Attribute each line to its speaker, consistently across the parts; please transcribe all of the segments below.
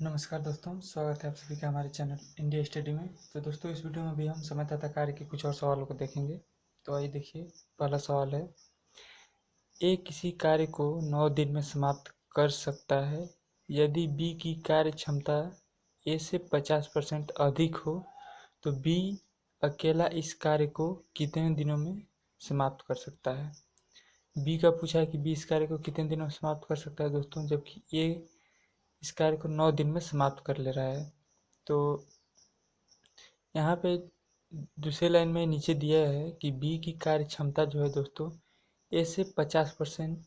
Speaker 1: नमस्कार दोस्तों, स्वागत है आप सभी का हमारे चैनल इंडिया स्टडी में। तो दोस्तों, इस वीडियो में भी हम समय तथा कार्य के कुछ और सवालों को देखेंगे। तो आइए देखिए, पहला सवाल है, ए किसी कार्य को 9 दिन में समाप्त कर सकता है यदि बी की कार्य क्षमता ए से 50% अधिक हो, तो बी अकेला इस कार्य को कितने दिनों में समाप्त कर सकता है। बी का पूछा है कि बी इस कार्य को कितने दिनों में समाप्त कर सकता है दोस्तों, जबकि ए इस कार्य को 9 दिन में समाप्त कर ले रहा है। तो यहाँ पे दूसरे लाइन में नीचे दिया है कि बी की कार्य क्षमता जो है दोस्तों ए से 50%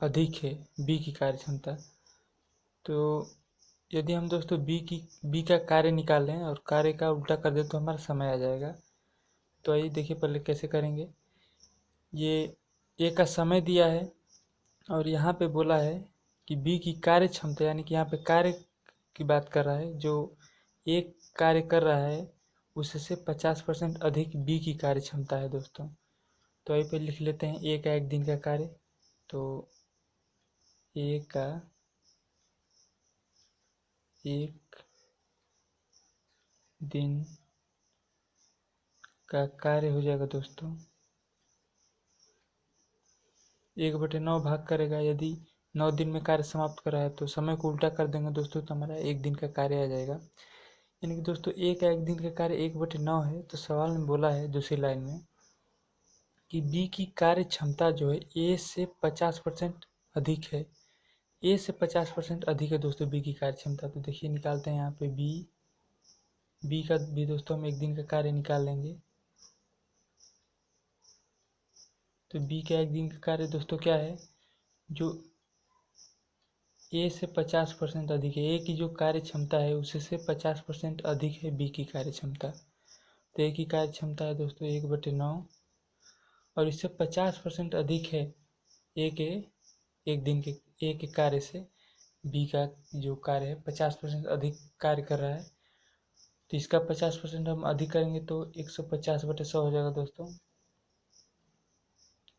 Speaker 1: अधिक है बी की कार्य क्षमता। तो यदि हम दोस्तों बी का कार्य निकाल लें और कार्य का उल्टा कर दें तो हमारा समय आ जाएगा। तो आइए देखिए पहले कैसे करेंगे। ये ए का समय दिया है और यहाँ पे बोला है कि बी की कार्य क्षमता, यानी कि यहाँ पे कार्य की बात कर रहा है। जो एक कार्य कर रहा है उससे 50% अधिक बी की कार्य क्षमता है दोस्तों। तो आइए पे लिख लेते हैं ए का 1 दिन का कार्य। तो ए का 1 दिन का कार्य हो जाएगा दोस्तों 1/9 भाग करेगा। यदि 9 दिन में कार्य समाप्त करा है तो समय को उल्टा कर देंगे दोस्तों, तो हमारा 1 दिन का कार्य आ जाएगा। यानी कि दोस्तों ए का 1 दिन का कार्य 1/9 है। तो सवाल में बोला है दूसरी लाइन में कि बी की कार्य क्षमता जो है ए से 50% अधिक है। ए से 50% अधिक है दोस्तों बी की कार्य क्षमता। तो देखिए निकालते हैं यहाँ पे बी का भी दोस्तों हम 1 दिन का कार्य निकाल लेंगे। तो बी का 1 दिन का कार्य दोस्तों क्या है, जो ए से 50% अधिक है। ए की जो कार्य क्षमता है उससे 50% अधिक है बी की कार्य क्षमता। तो ए की कार्य क्षमता है दोस्तों 1/9 और इससे 50% अधिक है ए के 1 दिन के ए के कार्य से। बी का जो कार्य है 50% अधिक कार्य कर रहा है, तो इसका 50% हम अधिक करेंगे तो 150/100 हो जाएगा दोस्तों।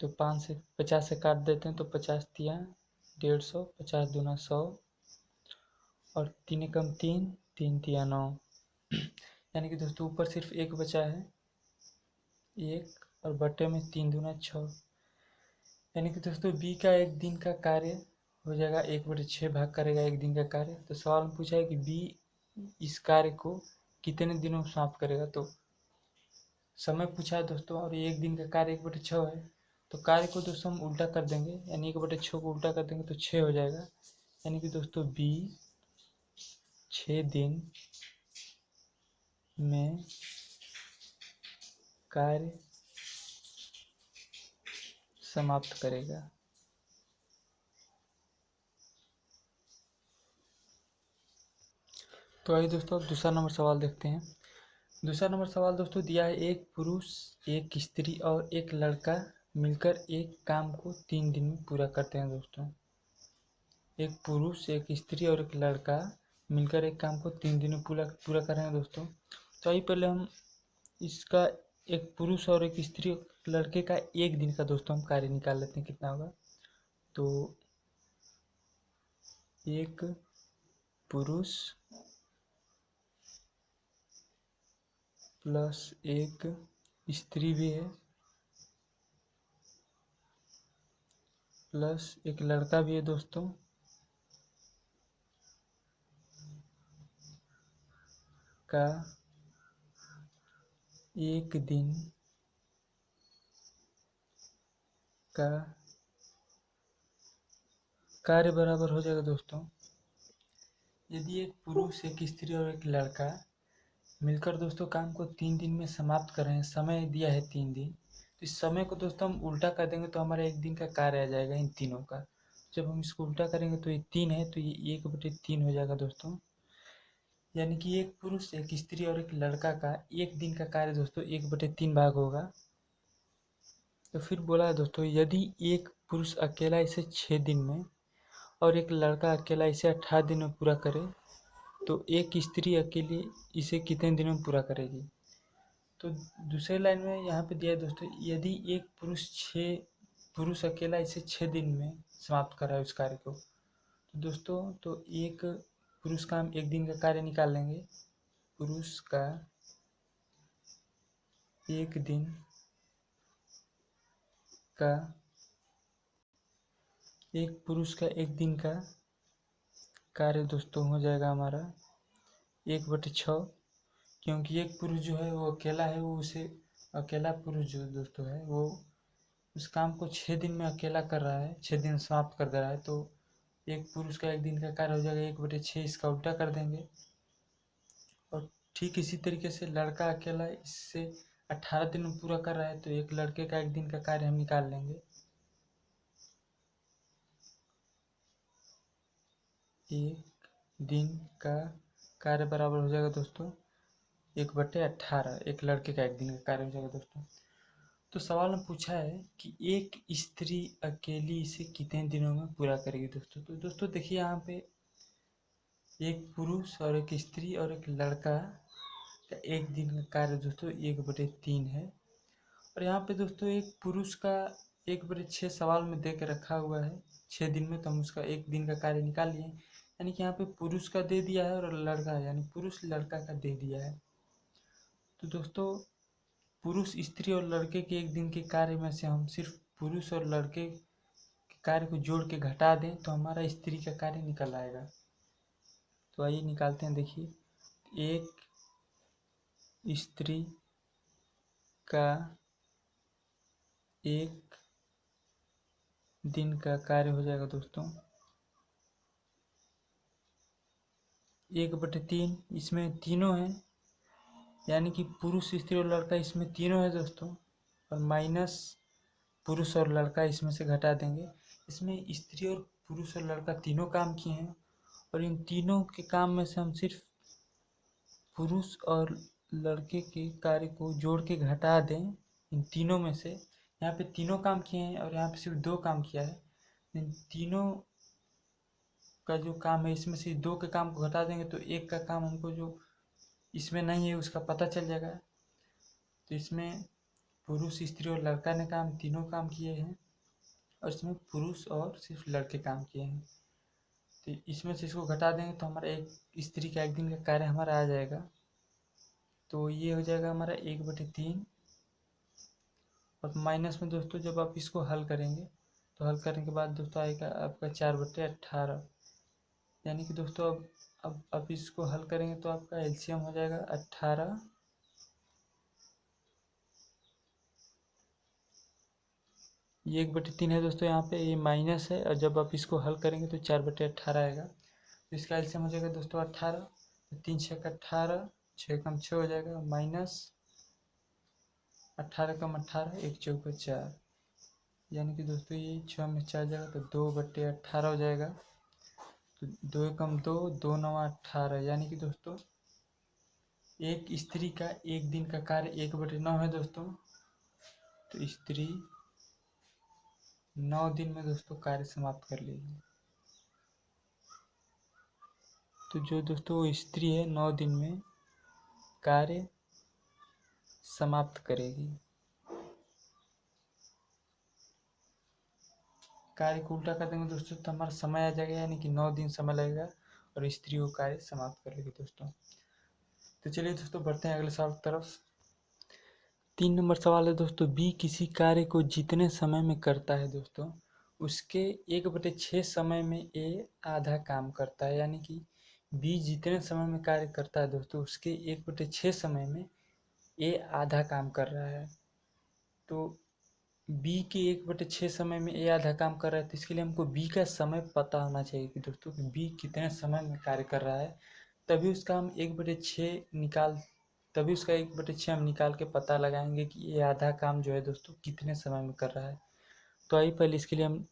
Speaker 1: तो 5 से 50 से काट देते हैं तो 50 तिया 150, 50 दूना 100 और 3 एकम 3, 3 तिया 9। यानी कि दोस्तों ऊपर सिर्फ 1 बचा है, 1 और बटे में 3 दूना 6। यानी कि दोस्तों बी का 1 दिन का कार्य हो जाएगा 1/6 भाग करेगा 1 दिन का कार्य। तो सवाल में पूछा है कि बी इस कार्य को कितने दिनों में समाप्त करेगा। तो समय पूछा है दोस्तों और ये 1 दिन का कार्य 1/6 है। तो कार्य को दोस्तों हम उल्टा कर देंगे, यानी 1/6 को उल्टा कर देंगे तो 6 हो जाएगा। यानी कि दोस्तों बी 6 दिन में कार्य समाप्त करेगा। तो आइए दोस्तों अब दूसरा नंबर सवाल देखते हैं। दूसरा नंबर सवाल दोस्तों दिया है, एक पुरुष, एक स्त्री और एक लड़का मिलकर एक काम को 3 दिन में पूरा करते हैं दोस्तों। एक पुरुष, एक स्त्री और एक लड़का मिलकर एक काम को 3 दिन में पूरा कर रहे हैं दोस्तों। तो आइए पहले हम इसका एक पुरुष और एक स्त्री लड़के का 1 दिन का दोस्तों हम कार्य निकाल लेते हैं कितना होगा। तो एक पुरुष प्लस एक स्त्री भी है प्लस एक लड़का भी है दोस्तों, का 1 दिन का कार्य बराबर हो जाएगा दोस्तों। यदि एक पुरुष, एक स्त्री और एक लड़का मिलकर दोस्तों काम को 3 दिन में समाप्त कर रहे हैं, समय दिया है 3 दिन, तो इस समय को दोस्तों हम उल्टा कर देंगे तो हमारा 1 दिन का कार्य आ जाएगा इन तीनों का। जब हम इसको उल्टा करेंगे तो ये 3 है, तो ये 1/3 हो जाएगा दोस्तों। यानी कि एक पुरुष, एक स्त्री और एक लड़का का 1 दिन का कार्य दोस्तों 1/3 भाग होगा। तो फिर बोला है दोस्तों, यदि एक पुरुष अकेला इसे 6 दिन में और एक लड़का अकेला इसे 18 दिन में पूरा करे, तो एक स्त्री अकेली इसे कितने दिनों में पूरा करेगी। तो दूसरे लाइन में यहाँ पे दिया है दोस्तों, यदि एक पुरुष अकेला इसे 6 दिन में समाप्त कर रहा है उस कार्य को, तो तो दोस्तों तो एक पुरुष का हम एक दिन का कार्य निकाल लेंगे। पुरुष का एक दिन का एक पुरुष का एक दिन का कार्य दोस्तों हो जाएगा हमारा 1/6, क्योंकि एक पुरुष जो है वो अकेला है, वो उसे अकेला पुरुष जो दोस्तों है वो उस काम को 6 दिन में अकेला कर रहा है, 6 दिन में समाप्त कर दे रहा है। तो एक पुरुष का एक दिन का कार्य हो जाएगा 1/6, इसका उल्टा कर देंगे। और ठीक इसी तरीके से लड़का अकेला इससे 18 दिन में पूरा कर रहा है, तो एक लड़के का एक दिन का कार्य हम निकाल लेंगे। एक दिन का कार्य बराबर हो जाएगा दोस्तों 1/18, एक लड़के का एक दिन का कार्य हो जाएगा दोस्तों। तो सवाल में पूछा है कि एक स्त्री अकेली इसे कितने दिनों में पूरा करेगी दोस्तों। तो दोस्तों देखिए यहाँ पे एक पुरुष और एक स्त्री और एक लड़का का एक दिन का कार्य दोस्तों 1/3 है। और यहाँ पे दोस्तों एक पुरुष का 1/6 सवाल में दे के रखा हुआ है 6 दिन में, तो हम उसका एक दिन का कार्य निकाल लिए। यानी कि यहाँ पे पुरुष का दे दिया है और लड़का यानी पुरुष लड़का का दे दिया है। तो दोस्तों पुरुष स्त्री और लड़के के एक दिन के कार्य में से हम सिर्फ पुरुष और लड़के के कार्य को जोड़ के घटा दें तो हमारा स्त्री का कार्य निकल आएगा। तो आइए निकालते हैं। देखिए एक स्त्री का एक दिन का कार्य हो जाएगा दोस्तों 1/3, इसमें तीनों हैं, यानी कि पुरुष स्त्री और लड़का इसमें तीनों है दोस्तों, और माइनस पुरुष और लड़का इसमें से घटा देंगे। इसमें स्त्री और पुरुष और लड़का तीनों काम किए हैं, और इन तीनों के काम में से हम सिर्फ पुरुष और लड़के के कार्य को जोड़ के घटा दें इन तीनों में से। यहाँ पे तीनों काम किए हैं और यहाँ पे सिर्फ 2 काम किया है। इन तीनों का जो काम है इसमें से 2 के काम को घटा देंगे तो एक का काम हमको जो इसमें नहीं है उसका पता चल जाएगा। तो इसमें पुरुष स्त्री और लड़का ने तीनों काम किए हैं, और इसमें पुरुष और सिर्फ लड़के काम किए हैं। तो इसमें से इसको घटा देंगे तो हमारा एक स्त्री का एक दिन का कार्य हमारा आ जाएगा। तो ये हो जाएगा हमारा 1/3, और माइनस में दोस्तों जब आप इसको हल करेंगे तो हल करने के बाद दोस्तों आएगा आपका 4/18, यानी कि दोस्तों अब इसको हल करेंगे तो आपका एलसीएम हो जाएगा 18। ये 1/3 है दोस्तों, यहाँ पे ये माइनस है, और जब आप इसको हल करेंगे तो 4/18 आएगा। तो इसका एलसीएम हो जाएगा दोस्तों 18, 3 6 18, 6 कम 6 हो जाएगा, माइनस 18 कम 18, 1 4 4, यानी कि दोस्तों ये 6 में 4 जाएगा तो 2/18 हो जाएगा। तो 2 कम 2, 2 9 18, यानी कि दोस्तों एक स्त्री का एक दिन का कार्य 1/9 है दोस्तों। तो स्त्री 9 दिन में दोस्तों कार्य समाप्त कर लेगी। तो जो दोस्तों वो स्त्री है 9 दिन में कार्य समाप्त करेगी। कार्य को उल्टा कर देंगे दोस्तों तो हमारा समय आ जाएगा, यानी कि 9 दिन समय लगेगा और स्त्री वो कार्य समाप्त कर लेगी दोस्तों। तो चलिए दोस्तों बढ़ते हैं अगले सवाल की तरफ। 3 नंबर सवाल है दोस्तों, बी किसी कार्य को जितने समय में करता है दोस्तों उसके 1/6 समय में ए आधा काम करता है, यानी कि बी जितने समय में कार्य करता है दोस्तों उसके 1/6 समय में ए आधा काम कर रहा है। तो बी के 1/6 समय में ए आधा काम कर रहा है, तो इसके लिए हमको बी का समय पता होना चाहिए कि दोस्तों बी कितने समय में कार्य कर रहा है, तभी उसका हम 1/6 तभी उसका 1/6 हम निकाल के पता लगाएंगे कि ये आधा काम जो है दोस्तों कितने समय में कर रहा है। तो आइए पहले इसके लिए हम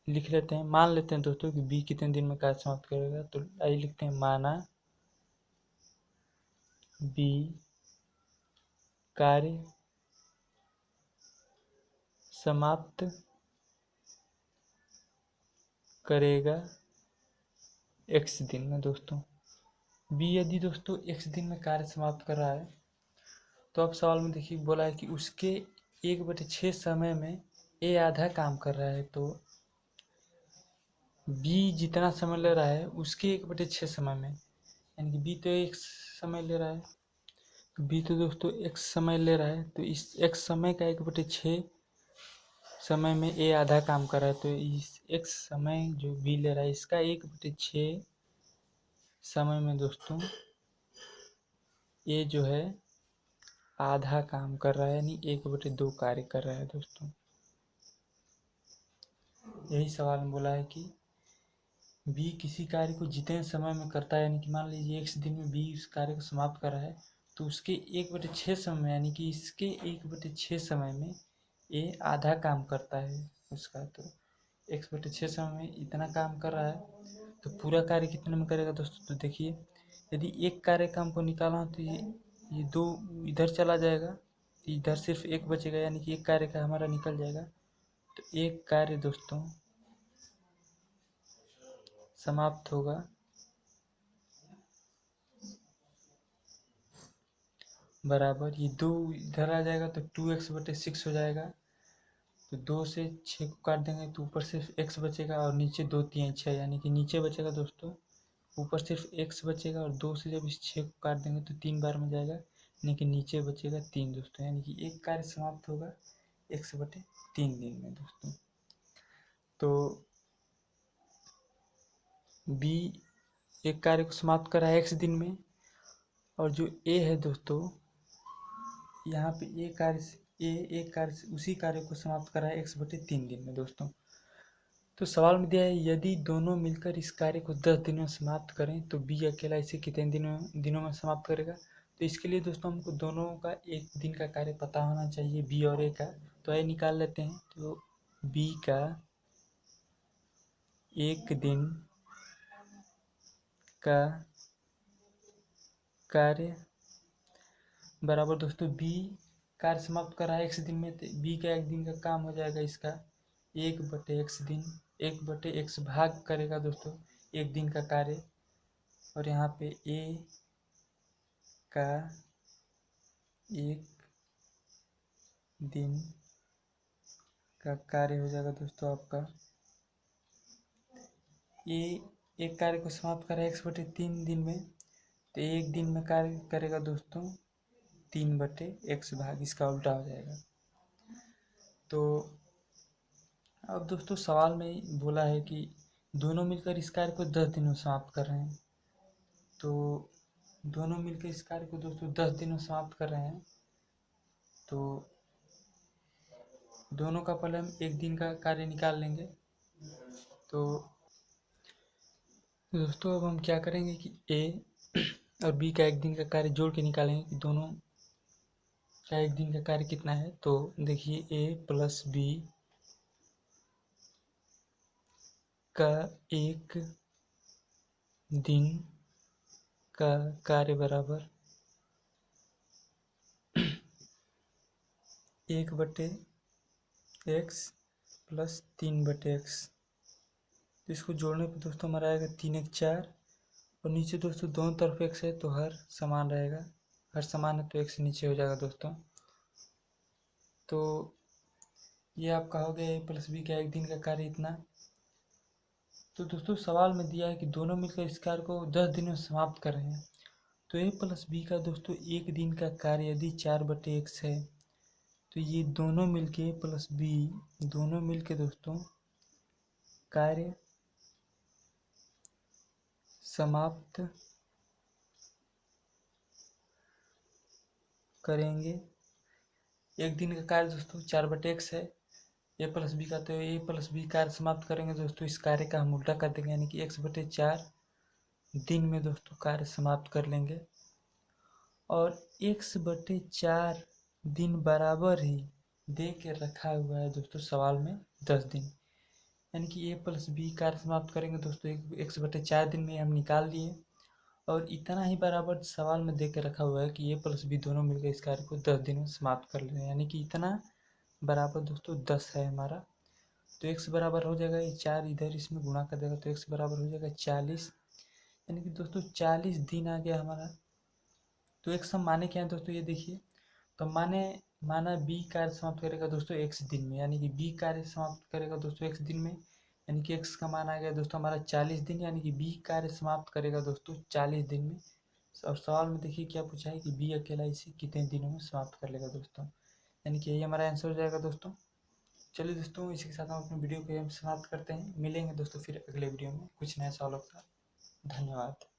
Speaker 1: लिख लेते हैं, मान लेते हैं दोस्तों कि बी कितने दिन में कार्य समाप्त करेगा। तो आइए लिखते हैं, माना बी कार्य समाप्त करेगा x दिन में दोस्तों। बी यदि दोस्तों x दिन में कार्य समाप्त कर रहा है तो अब सवाल में देखिए बोला है कि उसके 1/6 समय में ए आधा काम कर रहा है। तो बी जितना समय ले रहा है उसके 1/6 समय में, यानी कि बी तो एक समय ले रहा है, तो बी तो दोस्तों x समय ले रहा है, तो इस x समय का 1/6 समय में ए आधा काम कर रहा है, तो इस x समय जो बी ले रहा है इसका 1/6 समय में दोस्तों ए जो है आधा काम कर रहा है, यानी 1/2 कार्य कर रहा है दोस्तों। यही सवाल में बोला है कि बी किसी कार्य को जितने समय में करता है, यानी कि मान लीजिए x दिन में बी उस कार्य को समाप्त कर रहा है, तो उसके 1/6 समय में, यानी कि इसके 1/6 समय में ए आधा काम करता है उसका, तो 1/6 समय में इतना काम कर रहा है, तो पूरा कार्य कितने में करेगा दोस्तों? तो देखिए, यदि एक कार्य का हमको निकालना हो तो ये दो इधर चला जाएगा, तो इधर सिर्फ एक बचेगा, यानी कि एक कार्य का हमारा निकल जाएगा, तो एक कार्य दोस्तों समाप्त होगा बराबर, ये 2 इधर आ जाएगा तो 2x/6 हो जाएगा, तो 2 से 6 को काट देंगे तो ऊपर सिर्फ x बचेगा और नीचे 2 3 6, यानी कि नीचे बचेगा दोस्तों, ऊपर सिर्फ x बचेगा, और 2 से जब इस 6 को काट देंगे तो 3 बार में जाएगा, यानी कि नीचे बचेगा 3 दोस्तों, यानी कि एक कार्य समाप्त होगा x/3 दिन में दोस्तों। तो b एक कार्य को समाप्त कर रहा है x दिन में, और जो a है दोस्तों यहाँ पे एक कार्य उसी कार्य को समाप्त कर रहा है x/3 दिन में दोस्तों। तो सवाल में दिया है यदि दोनों मिलकर इस कार्य को 10 दिनों में समाप्त करें तो बी अकेला इसे कितने दिनों में समाप्त करेगा। तो इसके लिए दोस्तों हमको दोनों का एक दिन का कार्य पता होना चाहिए, बी और ए का, तो ये निकाल लेते हैं। तो बी का एक दिन का कार्य बराबर दोस्तों बी कार्य समाप्त कर रहा है x दिन में, तो बी का एक दिन का काम हो जाएगा इसका 1/x दिन, 1/x भाग करेगा दोस्तों एक दिन का कार्य, और यहाँ पे ए का एक दिन का कार्य हो जाएगा दोस्तों आपका, ए एक कार्य को समाप्त करेगा x/3 दिन में, तो एक दिन में कार्य करेगा दोस्तों 3/x भाग, इसका उल्टा हो जाएगा। तो अब दोस्तों सवाल में बोला है कि दोनों मिलकर इस कार्य को 10 दिनों में समाप्त कर रहे हैं, तो दोनों मिलकर इस कार्य को दोस्तों 10 दिनों में समाप्त कर रहे हैं, तो दोनों का पहले हम एक दिन का कार्य निकाल लेंगे। तो दोस्तों अब हम क्या करेंगे कि ए और बी का एक दिन का कार्य जोड़ के निकालेंगे कि दोनों का एक दिन का कार्य कितना है। तो देखिए ए प्लस बी का एक दिन का कार्य बराबर 1/x प्लस 3/x। तो इसको जोड़ने पर दोस्तों हमारा आएगा 3 × 4, और नीचे दोस्तों दोनों तरफ x है तो हर समान रहेगा, हर समान है तो x नीचे हो जाएगा दोस्तों। तो ये आपका हो गया a प्लस बी का एक दिन का कार्य इतना। तो दोस्तों सवाल में दिया है कि दोनों मिलकर इस कार्य को 10 दिनों में समाप्त कर रहे हैं, तो a प्लस बी का दोस्तों एक दिन का कार्य यदि 4/x है, तो ये दोनों मिलके a प्लस बी दोनों मिलके दोस्तों कार्य समाप्त करेंगे। एक दिन का कार्य दोस्तों 4/x है ए प्लस बी का, तो ए प्लस बी कार्य समाप्त करेंगे दोस्तों, इस कार्य का हम उल्टा कर देंगे, यानी कि x/4 दिन में दोस्तों कार्य समाप्त कर लेंगे। और x/4 दिन बराबर ही दे के रखा हुआ है दोस्तों सवाल में 10 दिन, यानी कि ए प्लस बी कार्य समाप्त करेंगे दोस्तों x/4 दिन में हम निकाल लिए, और इतना ही बराबर सवाल में दे के रखा हुआ है कि ए प्लस बी दोनों मिलकर इस कार्य को 10 दिन में समाप्त कर ले, यानी कि इतना बराबर दोस्तों 10 है हमारा। तो x बराबर हो जाएगा, ये 4 इधर इसमें गुणा कर देगा तो x बराबर हो जाएगा 40, यानी कि दोस्तों 40 दिन आ गया हमारा। तो x हम माने क्या है दोस्तों, ये देखिए, तो माना b कार्य समाप्त करेगा दोस्तों x दिन में, यानी कि b कार्य समाप्त करेगा दोस्तों x दिन में, यानी कि x का मान आ गया दोस्तों हमारा 40 दिन, यानी कि b कार्य समाप्त करेगा दोस्तों 40 दिन में। और सवाल में देखिए क्या पूछा है कि b अकेला इसे कितने दिनों में समाप्त कर लेगा दोस्तों, यानी कि यही हमारा आंसर हो जाएगा दोस्तों। चलिए दोस्तों, इसी के साथ हम अपने वीडियो को समाप्त करते हैं। मिलेंगे दोस्तों फिर अगले वीडियो में कुछ नया सवालों के साथ। धन्यवाद।